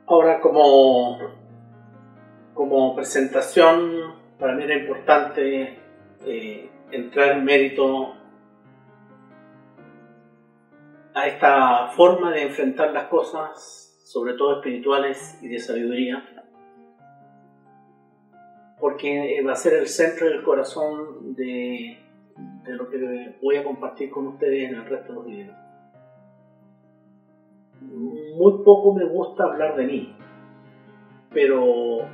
Ahora, como presentación, para mí era importante entrar en mérito a esta forma de enfrentar las cosas, sobre todo espirituales y de sabiduría, porque va a ser el centro del corazón de lo que voy a compartir con ustedes en el resto de los videos. Muy poco me gusta hablar de mí, pero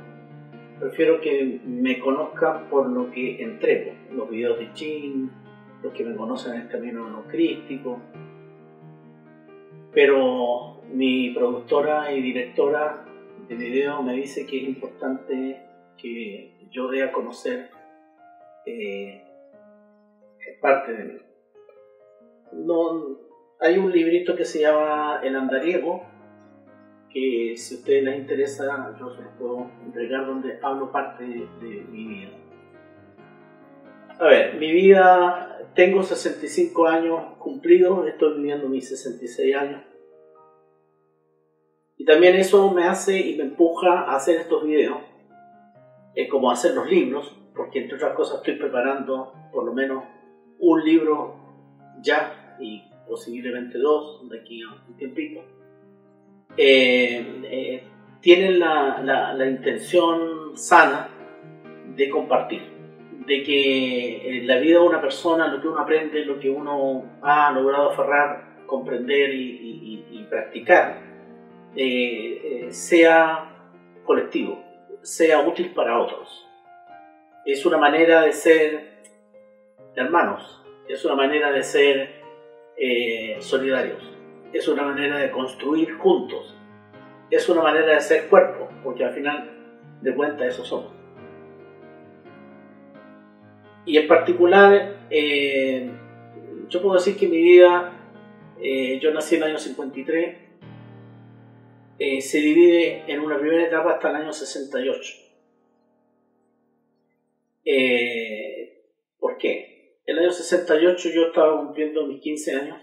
prefiero que me conozcan por lo que entrego. Los videos de Chin, los que me conocen en el camino no crístico. Pero mi productora y directora de video me dice que es importante que yo dé a conocer parte de mí. Hay un librito que se llama El Andariego, que si a ustedes les interesa yo se los puedo entregar, donde hablo parte de mi vida. A ver, mi vida, tengo 65 años cumplidos, estoy viviendo mis 66 años. Y también eso me hace y me empuja a hacer estos videos, como hacer los libros, porque entre otras cosas estoy preparando por lo menos un libro ya, y posiblemente dos de aquí a un tiempito. Tienen la intención sana de compartir, de que en la vida de una persona, lo que uno aprende, lo que uno ha logrado aferrar, comprender y practicar, sea colectivo, sea útil para otros. Es una manera de ser hermanos, es una manera de ser solidarios, es una manera de construir juntos, es una manera de ser cuerpo, porque al final de cuentas eso somos. Y en particular, yo puedo decir que mi vida, yo nací en el año 53, se divide en una primera etapa hasta el año 68. ¿Por qué? En el año 68 yo estaba cumpliendo mis 15 años.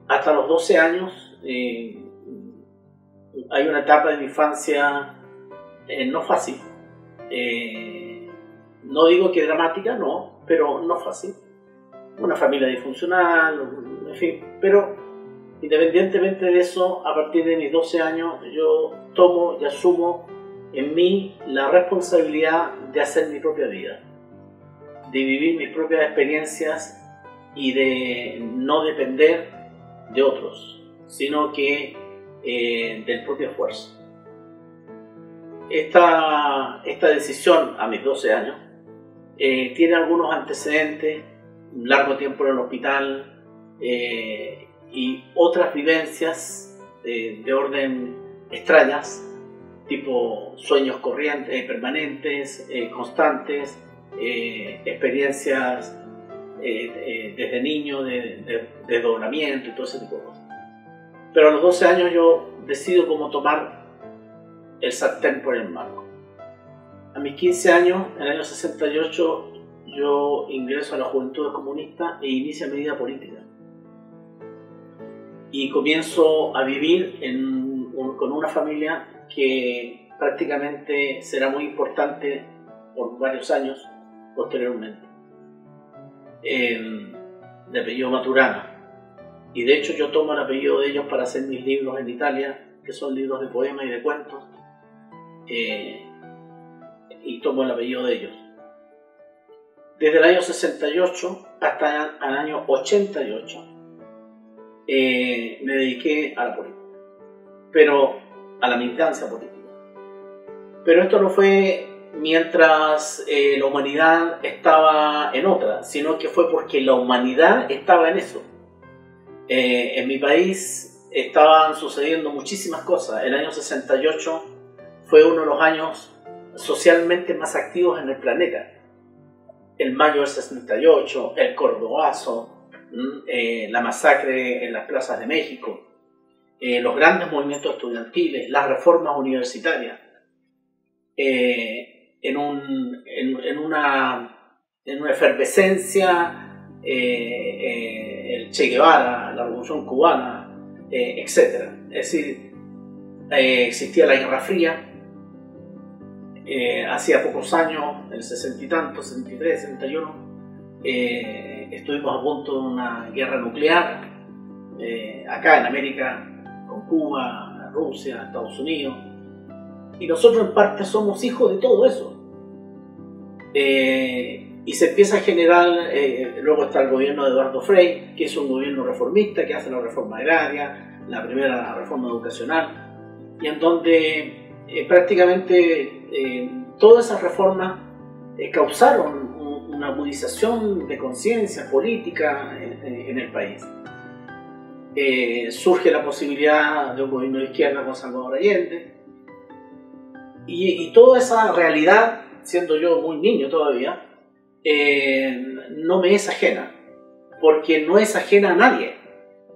Hasta los 12 años hay una etapa de mi infancia no fácil. No digo que dramática, no, pero no fácil. Una familia disfuncional, en fin, pero independientemente de eso, a partir de mis 12 años yo tomo y asumo en mí la responsabilidad de hacer mi propia vida, de vivir mis propias experiencias y de no depender de otros, sino que del propio esfuerzo. Esta decisión a mis 12 años tiene algunos antecedentes, un largo tiempo en el hospital y otras vivencias de orden extrañas, tipo sueños corrientes, permanentes, constantes, experiencias desde niño de desdoblamiento y todo ese tipo de cosas. Pero a los 12 años yo decido cómo tomar el sartén por el mango. A mis 15 años, en el año 68, yo ingreso a la Juventud Comunista e inicio mi vida política. Y comienzo a vivir con una familia que prácticamente será muy importante por varios años posteriormente, de apellido Maturana. Y de hecho yo tomo el apellido de ellos para hacer mis libros en Italia, que son libros de poemas y de cuentos, y tomo el apellido de ellos. Desde el año 68 hasta el año 88 me dediqué a la política, pero a la militancia política. Pero esto no fue mientras la humanidad estaba en otra, sino que fue porque la humanidad estaba en eso. En mi país estaban sucediendo muchísimas cosas. El año 68 fue uno de los años socialmente más activos en el planeta. El mayo del 68, el Cordobazo, la masacre en las plazas de México, los grandes movimientos estudiantiles, las reformas universitarias, en una efervescencia, el Che Guevara, la Revolución Cubana, etc. Es decir, existía la Guerra Fría, hacía pocos años, en el 60 y tanto, 63, 61, estuvimos a punto de una guerra nuclear, acá en América, con Cuba, Rusia, Estados Unidos, y nosotros en parte somos hijos de todo eso. Y se empieza a generar, luego está el gobierno de Eduardo Frei, que es un gobierno reformista, que hace la reforma agraria, la primera reforma educacional, y en donde prácticamente todas esas reformas causaron una agudización de conciencia política en el país. Surge la posibilidad de un gobierno de izquierda con Salvador Allende, y toda esa realidad, siendo yo muy niño todavía, no me es ajena, porque no es ajena a nadie.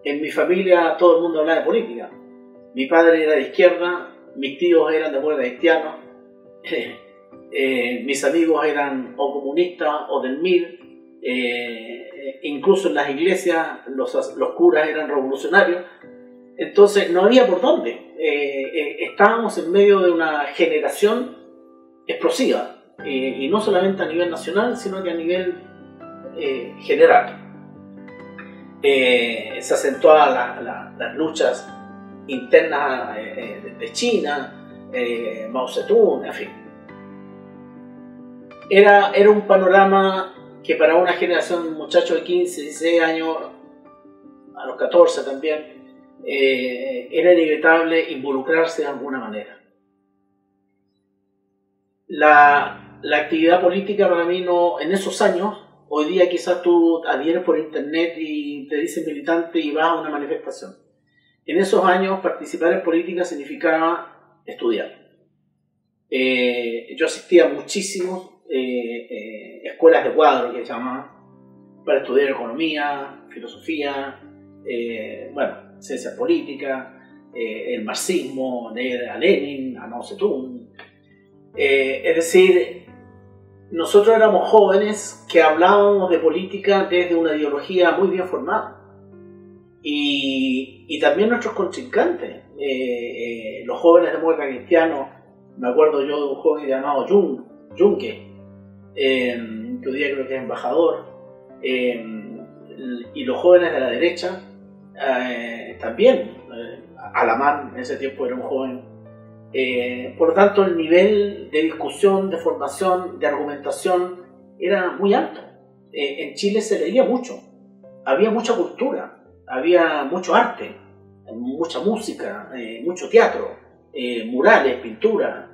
En mi familia todo el mundo hablaba de política. Mi padre era de izquierda, mis tíos eran de buena cristianos, mis amigos eran o comunistas o del MIR, incluso en las iglesias los curas eran revolucionarios. Entonces no había por dónde. Estábamos en medio de una generación explosiva, y no solamente a nivel nacional, sino que a nivel general. Se acentuaban las luchas internas de China, Mao Zedong, en fin. Era un panorama que para una generación de muchachos de 15, 16 años, a los 14 también, era inevitable involucrarse de alguna manera. La actividad política para mí no, en esos años, hoy día quizás tú adhieres por internet y te dicen militante y vas a una manifestación. En esos años participar en política significaba estudiar. Yo asistía a muchísimas escuelas de cuadro, que se llamaban, para estudiar economía, filosofía, ciencias políticas, el marxismo, leer a Lenin, a Mao Zedong. Es decir, nosotros éramos jóvenes que hablábamos de política desde una ideología muy bien formada. Y también nuestros contrincantes, los jóvenes demócratas cristianos. Me acuerdo yo de un joven llamado Junque, que hoy día creo que es embajador, y los jóvenes de la derecha también. Alamán en ese tiempo era un joven. Por lo tanto, el nivel de discusión, de formación, de argumentación era muy alto. En Chile se leía mucho, había mucha cultura, había mucho arte, mucha música, mucho teatro, murales, pintura,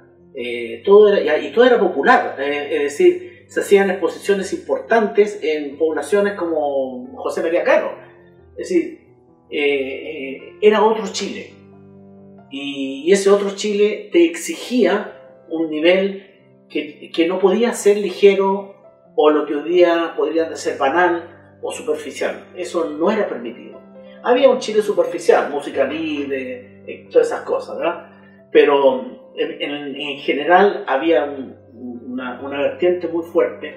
todo era popular. Es decir, se hacían exposiciones importantes en poblaciones como José María Caro. Es decir, era otro Chile. Y ese otro Chile te exigía un nivel que no podía ser ligero, o lo que hoy día podría ser banal o superficial. Eso no era permitido. Había un Chile superficial, música libre, todas esas cosas, ¿verdad? Pero en general había una vertiente muy fuerte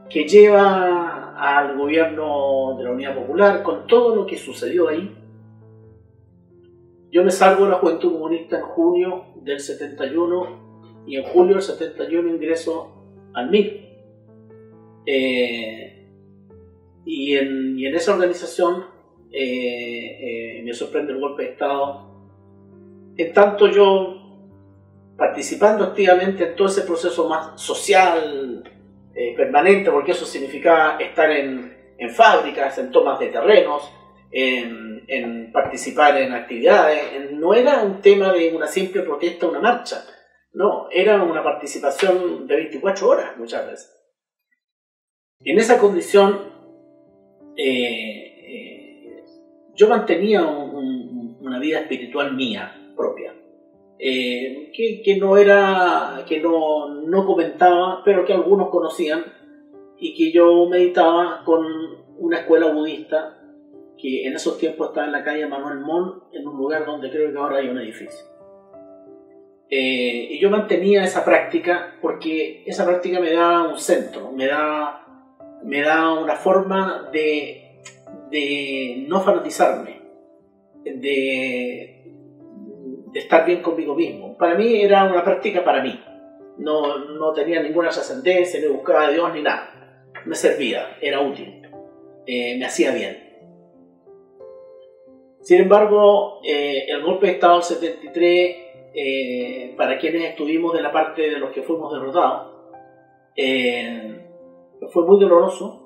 que lleva al gobierno de la Unidad Popular con todo lo que sucedió ahí. Yo me salgo de la Juventud Comunista en junio del 71 y en julio del 71 ingreso al MIR. Y en esa organización me sorprende el golpe de Estado. En tanto yo, participando activamente en todo ese proceso más social, permanente, porque eso significaba estar en fábricas, en tomas de terrenos, en participar en actividades. No era un tema de una simple protesta o una marcha, no, era una participación de 24 horas muchas veces. En esa condición yo mantenía una vida espiritual mía propia, que no comentaba, pero que algunos conocían, y que yo meditaba con una escuela budista que en esos tiempos estaba en la calle Manuel Montt, en un lugar donde creo que ahora hay un edificio. Y yo mantenía esa práctica porque esa práctica me da un centro, me da una forma de no fanatizarme, de estar bien conmigo mismo. Para mí era una práctica para mí. No tenía ninguna trascendencia, no buscaba a Dios ni nada. Me servía, era útil, me hacía bien. Sin embargo, el golpe de Estado del 73, para quienes estuvimos de la parte de los que fuimos derrotados, fue muy doloroso,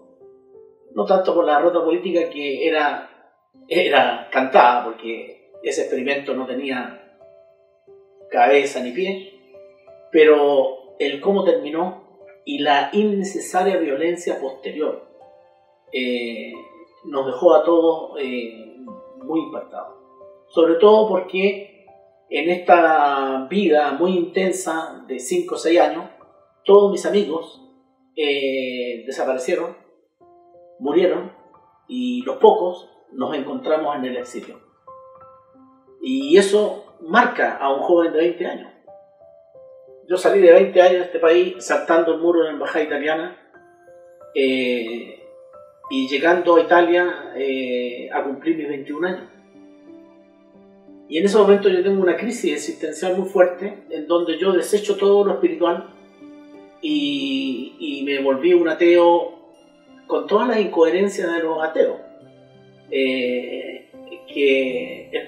no tanto por la derrota política que era cantada, porque ese experimento no tenía cabeza ni pie, pero el cómo terminó y la innecesaria violencia posterior nos dejó a todos muy impactados. Sobre todo porque en esta vida muy intensa de 5 o 6 años, todos mis amigos desaparecieron, murieron, y los pocos nos encontramos en el exilio. Y eso marca a un joven de 20 años. Yo salí de 20 años de este país saltando el muro de la embajada italiana y llegando a Italia a cumplir mis 21 años. Y en ese momento yo tengo una crisis existencial muy fuerte, en donde yo desecho todo lo espiritual y me volví un ateo con todas las incoherencias de los ateos.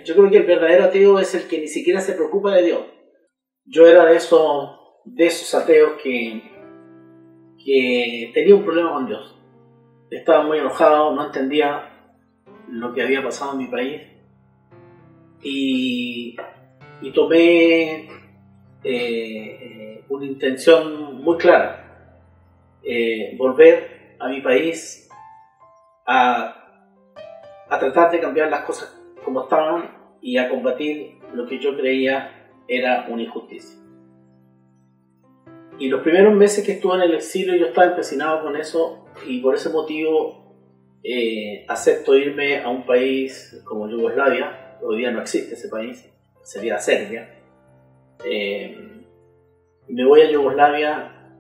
Yo creo que el verdadero ateo es el que ni siquiera se preocupa de Dios. Yo era de esos ateos que tenía un problema con Dios. Estaba muy enojado, no entendía lo que había pasado en mi país y tomé una intención muy clara: volver a mi país a tratar de cambiar las cosas como estaban y a combatir lo que yo creía era una injusticia. Y los primeros meses que estuve en el exilio yo estaba empecinado con eso, y por ese motivo acepto irme a un país como Yugoslavia. Hoy día no existe ese país, sería Serbia. Me voy a Yugoslavia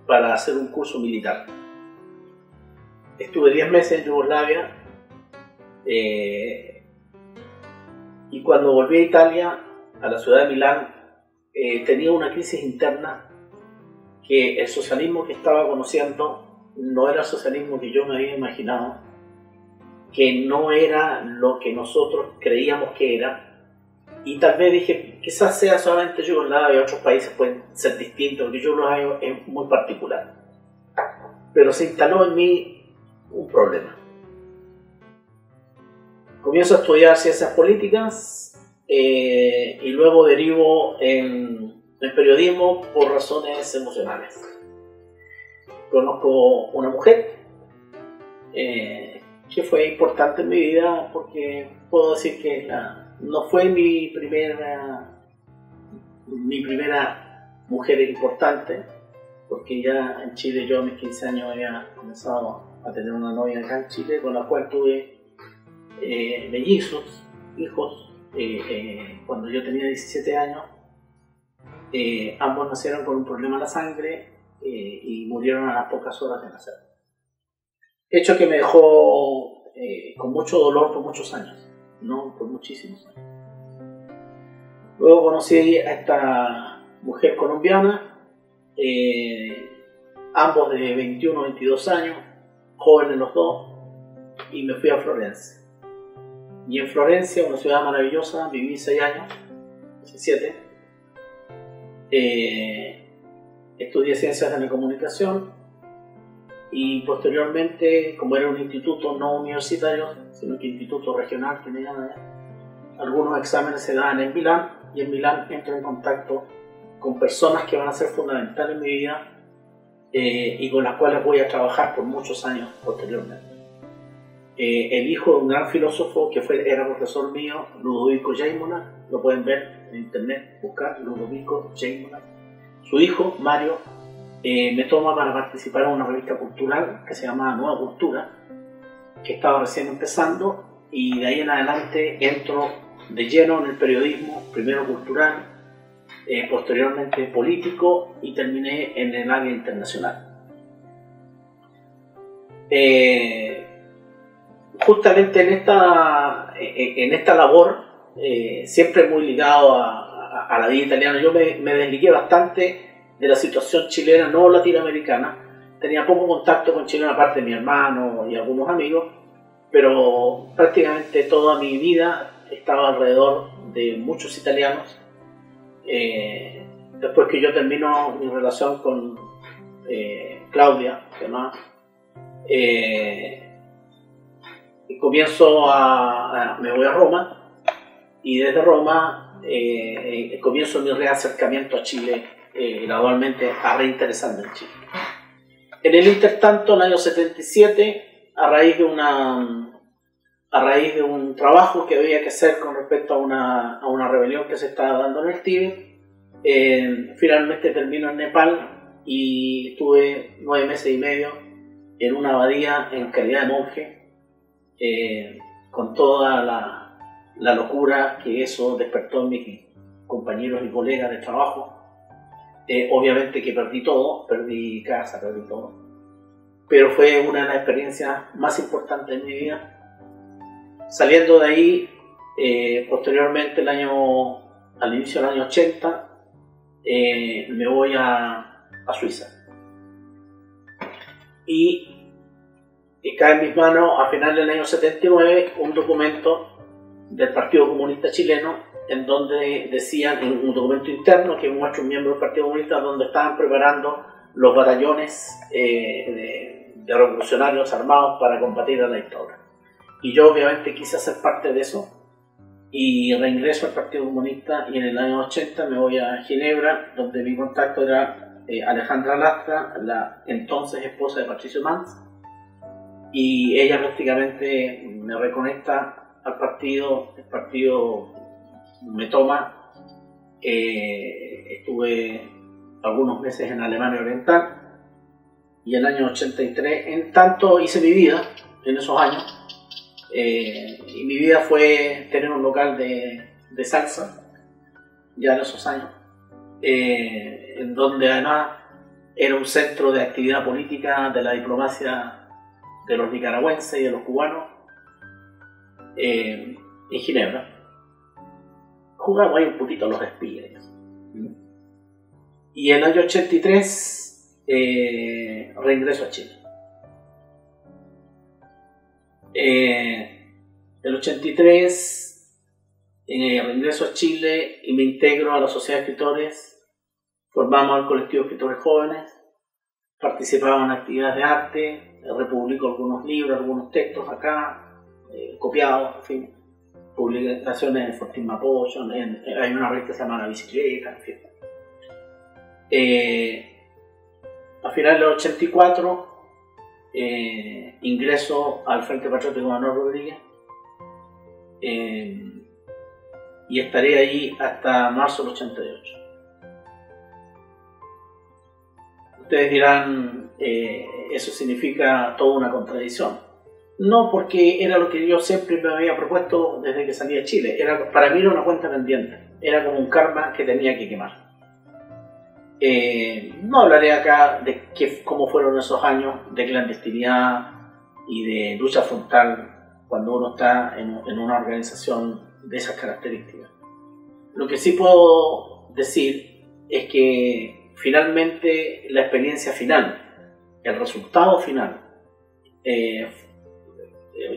para hacer un curso militar. Estuve 10 meses en Yugoslavia y cuando volví a Italia, a la ciudad de Milán, tenía una crisis interna, que el socialismo que estaba conociendo no era el socialismo que yo me había imaginado, que no era lo que nosotros creíamos que era, y tal vez dije, quizás sea solamente Yugoslavia, otros países pueden ser distintos, porque Yugoslavia es muy particular. Pero se instaló en mí un problema. Comienzo a estudiar ciencias políticas y luego derivo en el periodismo por razones emocionales. Conozco una mujer que fue importante en mi vida, porque puedo decir que no fue mi primera mujer importante, porque ya en Chile yo a mis 15 años había comenzado a tener una novia acá en Chile, con la cual tuve mellizos, hijos, cuando yo tenía 17 años. Ambos nacieron con un problema en la sangre y murieron a las pocas horas de nacer. Hecho que me dejó con mucho dolor por muchos años, no por muchísimos años. Luego conocí a esta mujer colombiana, ambos de 21 o 22 años, jóvenes los dos, y me fui a Florencia. Y en Florencia, una ciudad maravillosa, viví 6 años, 7. Estudié ciencias de la comunicación y posteriormente, como era un instituto no universitario, sino que instituto regional que me llaman, algunos exámenes se dan en Milán, y en Milán entro en contacto con personas que van a ser fundamentales en mi vida y con las cuales voy a trabajar por muchos años posteriormente. El hijo de un gran filósofo que era profesor mío, Ludovico Geymonat, lo pueden ver en internet, buscar Ludovico Geymonat. Su hijo, Mario, me toma para participar en una revista cultural que se llama Nueva Cultura, que estaba recién empezando, y de ahí en adelante entro de lleno en el periodismo, primero cultural, posteriormente político, y terminé en el área internacional. justamente en esta labor, siempre muy ligado a la vida italiana, yo me desligué bastante de la situación chilena, no latinoamericana. Tenía poco contacto con Chile, aparte de mi hermano y algunos amigos, pero prácticamente toda mi vida estaba alrededor de muchos italianos. Después que yo termino mi relación con Claudia, que no, me voy a Roma, y desde Roma comienzo mi reacercamiento a Chile, gradualmente a reinteresarme en Chile. En el intertanto, en el año 77, a raíz de un trabajo que había que hacer con respecto a una rebelión que se estaba dando en el Tíbet, finalmente termino en Nepal y estuve 9 meses y medio en una abadía en calidad de monje, con toda la locura que eso despertó en mis compañeros y colegas de trabajo. Obviamente que perdí todo, perdí casa, perdí todo, pero fue una de las experiencias más importantes de mi vida. Saliendo de ahí, posteriormente al inicio del año 80, me voy a Suiza y cae en mis manos a finales del año 79 un documento del Partido Comunista Chileno, en donde decían, en un documento interno que muestra un miembro del Partido Comunista, donde estaban preparando los batallones de revolucionarios armados para combatir a la dictadura. Y yo obviamente quise hacer parte de eso y reingreso al Partido Comunista, y en el año 80 me voy a Ginebra, donde mi contacto era Alejandra Lastra, la entonces esposa de Patricio Mans, y ella prácticamente me reconecta al partido. El partido me toma. Estuve algunos meses en Alemania Oriental, y en el año 83, en tanto hice mi vida en esos años, y mi vida fue tener un local de salsa, ya en esos años, en donde además era un centro de actividad política de la diplomacia de los nicaragüenses y de los cubanos, en Ginebra. Jugamos ahí un poquito los espías. Y en el año 83 reingreso a Chile. El 83 reingreso a Chile y me integro a la Sociedad de Escritores. Formamos el colectivo de escritores jóvenes, participaba en actividades de arte, republico algunos libros, algunos textos acá, copiados, en fin, publicaciones en Fortín Mapocho, hay una revista que se llama La Bicicleta, en fin. A finales del 84 ingreso al Frente Patriótico Manuel Rodríguez, y estaré ahí hasta marzo del 88. Ustedes dirán, eso significa toda una contradicción. No, porque era lo que yo siempre me había propuesto desde que salí de Chile. Para mí era una cuenta pendiente, era como un karma que tenía que quemar. No hablaré acá de cómo fueron esos años de clandestinidad y de lucha frontal cuando uno está en una organización de esas características. Lo que sí puedo decir es que finalmente la experiencia final, el resultado final,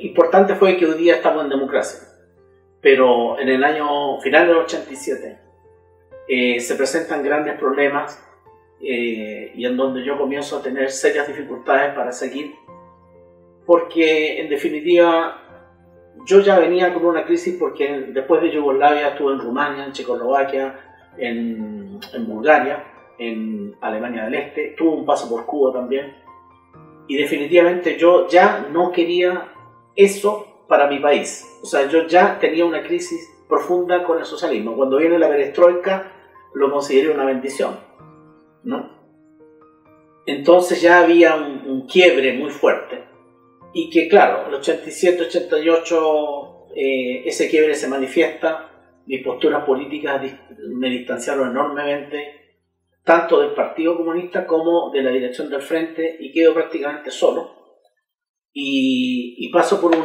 importante fue que hoy día estamos en democracia, pero en el año final del 87 se presentan grandes problemas, y en donde yo comienzo a tener serias dificultades para seguir, porque en definitiva yo ya venía con una crisis, porque después de Yugoslavia estuve en Rumania, en Checoslovaquia, en Bulgaria, en Alemania del Este, tuve un paso por Cuba también, y definitivamente yo ya no quería eso para mi país. O sea, yo ya tenía una crisis profunda con el socialismo. Cuando viene la perestroika lo consideré una bendición, ¿no? Entonces ya había un quiebre muy fuerte, y que claro, el 87, 88 ese quiebre se manifiesta. Mis posturas políticas me distanciaron enormemente, tanto del Partido Comunista como de la dirección del Frente, y quedo prácticamente solo. y paso por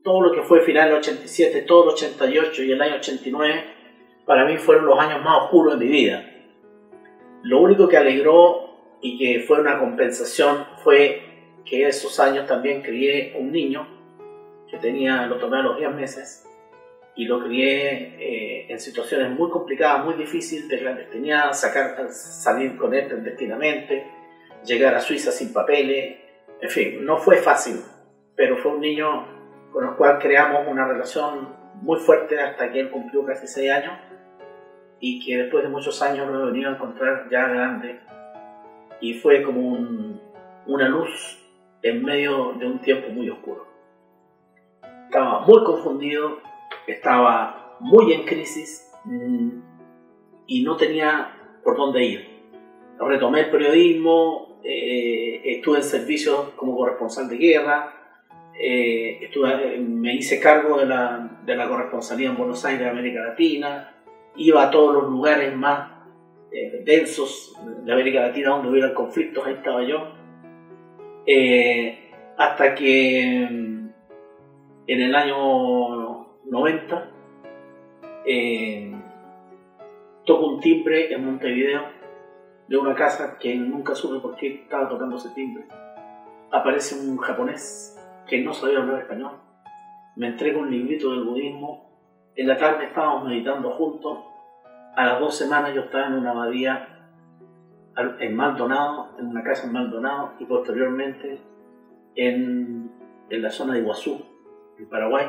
todo lo que fue final del 87, todo el 88 y el año 89, para mí fueron los años más oscuros de mi vida. Lo único que alegró y que fue una compensación fue que esos años también crié un niño que lo tomé a los 10 meses y lo crié en situaciones muy complicadas, muy difíciles de clandestinidad, salir con él clandestinamente, llegar a Suiza sin papeles, en fin, no fue fácil, pero fue un niño con el cual creamos una relación muy fuerte hasta que él cumplió casi 6 años y que después de muchos años lo he venido a encontrar ya grande y fue como una luz en medio de un tiempo muy oscuro. Estaba muy confundido, estaba muy en crisis y no tenía por dónde ir. Retomé el periodismo, estuve en servicio como corresponsal de guerra, me hice cargo de la corresponsalía en Buenos Aires de América Latina, iba a todos los lugares más densos de América Latina donde hubieran conflictos, ahí estaba yo, hasta que en el año 90 toco un timbre en Montevideo de una casa que nunca supe por qué estaba tocando ese timbre. Aparece un japonés que no sabía hablar español, me entrega un librito del budismo. En la tarde estábamos meditando juntos. A las 2 semanas yo estaba en una abadía en Maldonado, en una casa en Maldonado, y posteriormente en la zona de Iguazú, en Paraguay,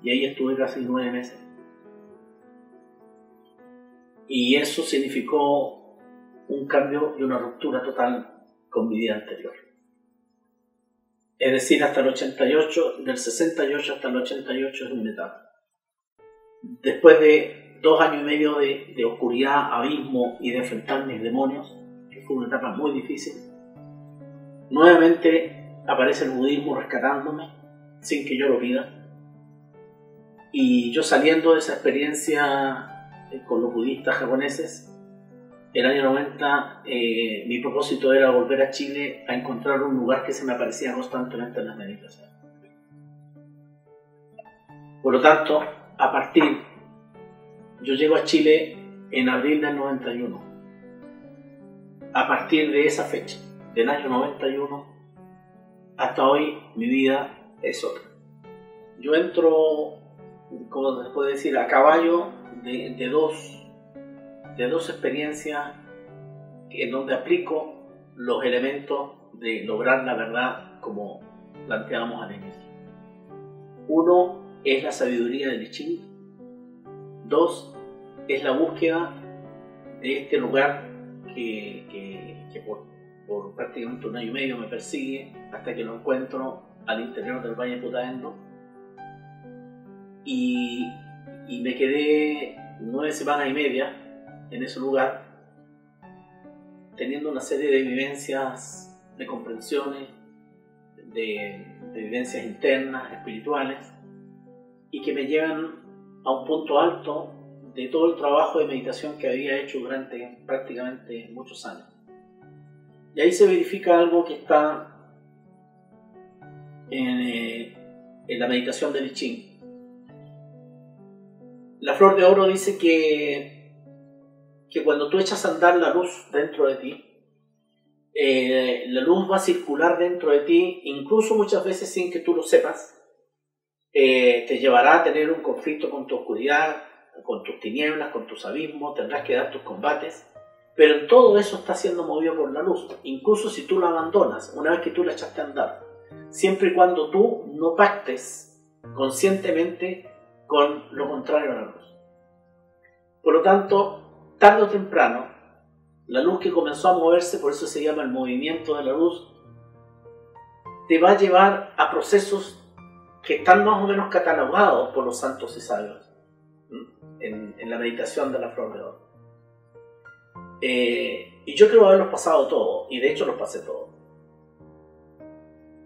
y ahí estuve casi 9 meses. Y eso significó un cambio y una ruptura total con mi vida anterior. Es decir, hasta el 88, del 68 hasta el 88 es una etapa. Después de 2 años y medio de oscuridad, abismo y de enfrentar mis demonios, que fue una etapa muy difícil, nuevamente aparece el budismo rescatándome sin que yo lo pida. Y yo saliendo de esa experiencia con los budistas japoneses, el año 90, mi propósito era volver a Chile a encontrar un lugar que se me aparecía constantemente en las meditaciones. Por lo tanto, yo llego a Chile en abril del 91. A partir de esa fecha, del año 91, hasta hoy, mi vida es otra. Yo entro, como se puede decir, a caballo de dos experiencias en donde aplico los elementos de lograr la verdad como planteábamos al inicio. Uno es la sabiduría del I Ching. 2 es la búsqueda de este lugar que por prácticamente 1 año y medio me persigue hasta que lo encuentro al interior del Valle Putaendo. Y me quedé 9 semanas y media en ese lugar, teniendo una serie de vivencias, de comprensiones, de vivencias internas, espirituales, y que me llevan a un punto alto de todo el trabajo de meditación que había hecho durante prácticamente muchos años. Y ahí se verifica algo que está en la meditación del I Ching. La Flor de Oro dice que cuando tú echas a andar la luz dentro de ti, la luz va a circular dentro de ti, incluso muchas veces sin que tú lo sepas. Te llevará a tener un conflicto con tu oscuridad, con tus tinieblas, con tus abismos, tendrás que dar tus combates, pero en todo eso está siendo movido por la luz, incluso si tú la abandonas, una vez que tú la echaste a andar, siempre y cuando tú no pactes conscientemente con lo contrario a la luz. Por lo tanto, tarde o temprano, la luz que comenzó a moverse, por eso se llama el movimiento de la luz, te va a llevar a procesos que están más o menos catalogados por los santos y sabios en la meditación de la Flor de Oro. Y yo creo haberlos pasado todos, y de hecho los pasé todos.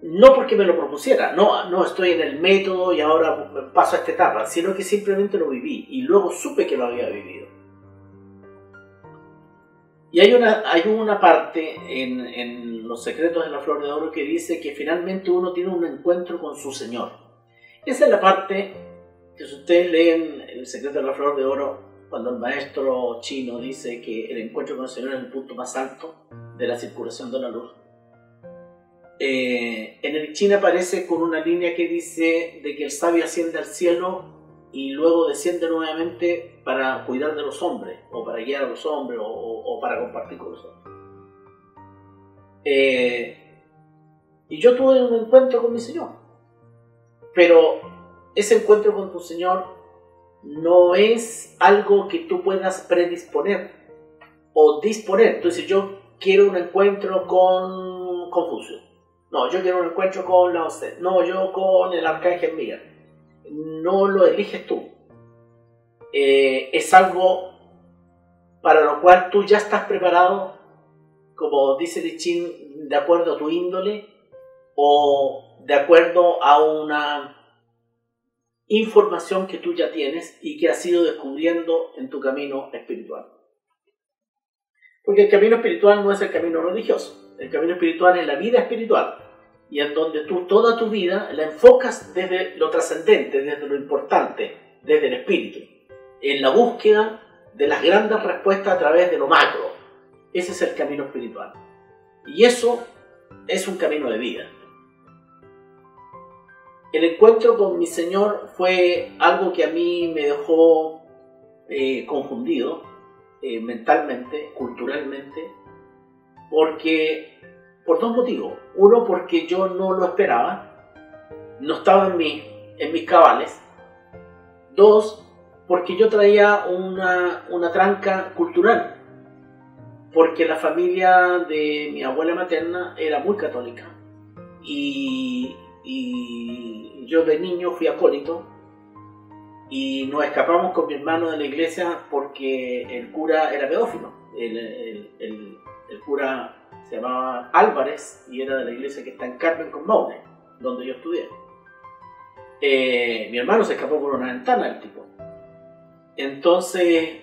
No porque me lo propusiera, no estoy en el método y ahora paso a esta etapa, sino que simplemente lo viví y luego supe que lo había vivido. Y hay una parte en Los secretos de la flor de oro que dice que finalmente uno tiene un encuentro con su Señor. Esa es la parte que si ustedes leen El secreto de la flor de oro, cuando el maestro chino dice que el encuentro con el Señor es el punto más alto de la circulación de la luz. En el China aparece con una línea que dice de que el sabio asciende al cielo y luego desciende nuevamente para cuidar de los hombres, o para guiar a los hombres, o para compartir con los hombres. Y yo tuve un encuentro con mi Señor, pero ese encuentro con tu Señor no es algo que tú puedas predisponer o disponer. Entonces yo quiero un encuentro con Confucio, no, yo quiero un encuentro con Lao Tse, no, yo con el Arcángel Miguel. No lo eliges tú. Es algo para lo cual tú ya estás preparado, como dice Li Chin, de acuerdo a tu índole o de acuerdo a una información que tú ya tienes y que has ido descubriendo en tu camino espiritual. Porque el camino espiritual no es el camino religioso. El camino espiritual es la vida espiritual, y en donde tú toda tu vida la enfocas desde lo trascendente, desde lo importante, desde el espíritu, en la búsqueda de las grandes respuestas a través de lo macro. Ese es el camino espiritual. Y eso es un camino de vida. El encuentro con mi Señor fue algo que a mí me dejó confundido mentalmente, culturalmente, por dos motivos. Uno, porque yo no lo esperaba, no estaba en mis cabales. Dos, porque yo traía una tranca cultural, porque la familia de mi abuela materna era muy católica y yo de niño fui acólito y nos escapamos con mi hermano de la iglesia porque el cura era pedófilo. El cura se llamaba Álvarez y era de la iglesia que está en Carmen con Maule, donde yo estudié. Mi hermano se escapó por una ventana, el tipo. Entonces,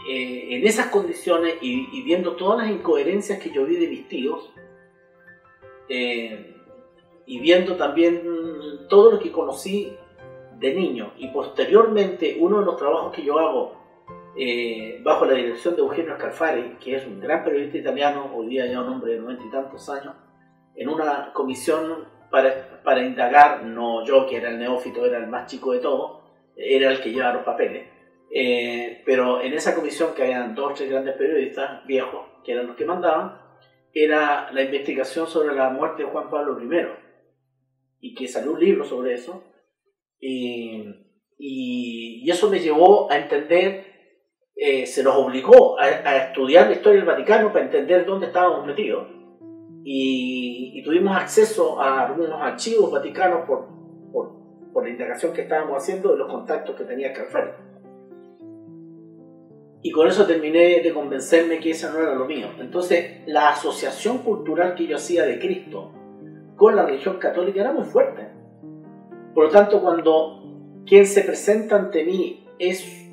en esas condiciones y viendo todas las incoherencias que yo vi de mis tíos, y viendo también todo lo que conocí de niño, y posteriormente uno de los trabajos que yo hago bajo la dirección de Eugenio Scalfari, que es un gran periodista italiano, hoy día ya un hombre de 90 y tantos años, en una comisión para indagar, no yo que era el neófito, era el más chico de todos, era el que llevaba los papeles, pero en esa comisión, que habían 2 o 3 grandes periodistas viejos, que eran los que mandaban, era la investigación sobre la muerte de Juan Pablo I, y que salió un libro sobre eso, y eso me llevó a entender, se nos obligó a estudiar la historia del Vaticano para entender dónde estábamos metidos, y tuvimos acceso a algunos archivos vaticanos por la indagación que estábamos haciendo de los contactos que tenía Scalfari. Y con eso terminé de convencerme que eso no era lo mío. Entonces, la asociación cultural que yo hacía de Cristo con la religión católica era muy fuerte. Por lo tanto, cuando quien se presenta ante mí es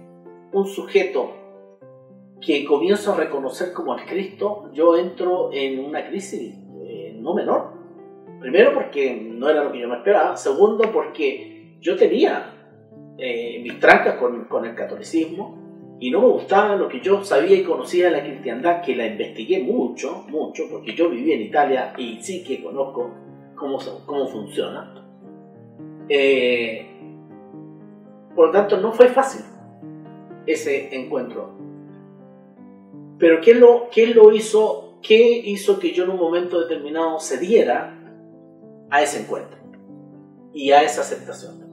un sujeto que comienzo a reconocer como el Cristo, yo entro en una crisis no menor. Primero, porque no era lo que yo me esperaba. Segundo, porque yo tenía mis trancas con el catolicismo, y no me gustaba lo que yo sabía y conocía de la cristiandad, que la investigué mucho, porque yo viví en Italia y sí que conozco cómo funciona. Por lo tanto, no fue fácil ese encuentro. Pero ¿qué hizo que yo en un momento determinado cediera a ese encuentro y a esa aceptación?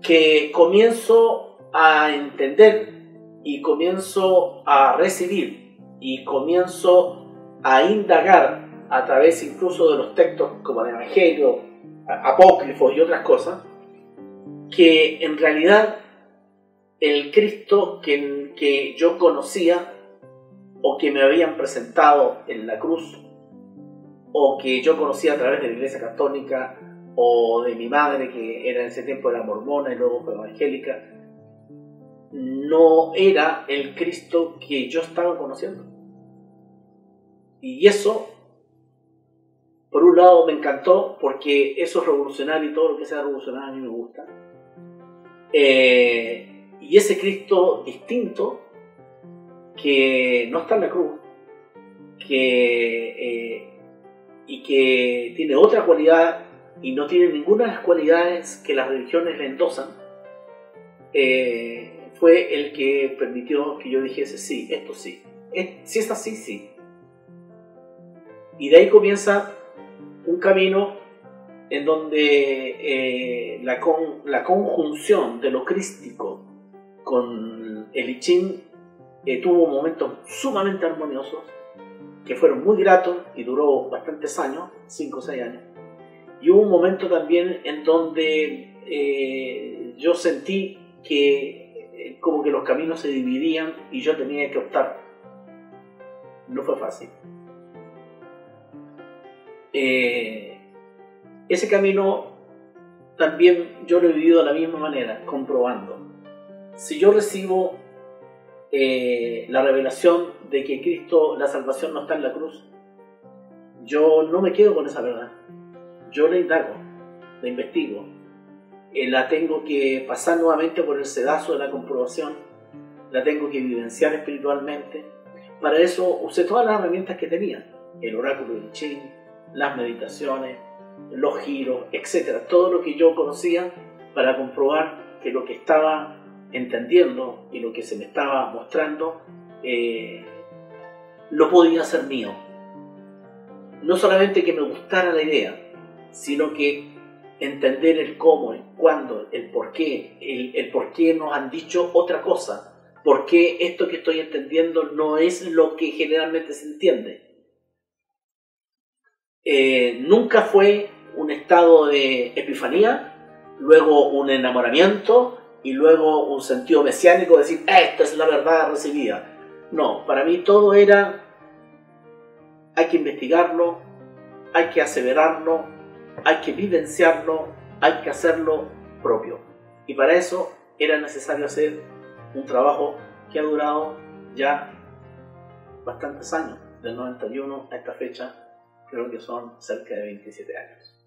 Que comienzo a entender y comienzo a recibir y comienzo a indagar a través incluso de los textos como el Evangelio, apócrifos y otras cosas, que en realidad el Cristo que yo conocía o que me habían presentado en la cruz o que yo conocía a través de la Iglesia Católica o de mi madre, que era en ese tiempo era mormona y luego fue evangélica, no era el Cristo que yo estaba conociendo. Y eso, por un lado, me encantó, porque eso es revolucionario y todo lo que sea revolucionario a mí me gusta. Y ese Cristo distinto, que no está en la cruz, y que tiene otra cualidad y no tiene ninguna de las cualidades que las religiones le endosan, fue el que permitió que yo dijese sí, esto sí. Si es así, sí. Y de ahí comienza un camino en donde la conjunción de lo crístico con el I Ching tuvo momentos sumamente armoniosos, que fueron muy gratos y duró bastantes años, 5 o 6 años. Y hubo un momento también en donde yo sentí que como que los caminos se dividían y yo tenía que optar. No fue fácil. Ese camino también yo lo he vivido de la misma manera, comprobando. Si yo recibo la revelación de que Cristo, la salvación no está en la cruz, yo no me quedo con esa verdad. Yo la indago, la investigo, la tengo que pasar nuevamente por el sedazo de la comprobación, la tengo que vivenciar espiritualmente. Para eso usé todas las herramientas que tenía, el oráculo del I Ching, las meditaciones, los giros, etc. Todo lo que yo conocía para comprobar que lo que estaba entendiendo y lo que se me estaba mostrando lo podía hacer mío. No solamente que me gustara la idea, sino que entender el cómo, el cuándo, el por qué, el por qué nos han dicho otra cosa, por qué esto que estoy entendiendo no es lo que generalmente se entiende. Nunca fue un estado de epifanía, luego un enamoramiento y luego un sentido mesiánico de decir, esta es la verdad recibida. No, para mí todo era, hay que investigarlo, hay que aseverarlo, hay que vivenciarlo, hay que hacerlo propio. Y para eso era necesario hacer un trabajo que ha durado ya bastantes años, del 91 a esta fecha, creo que son cerca de 27 años.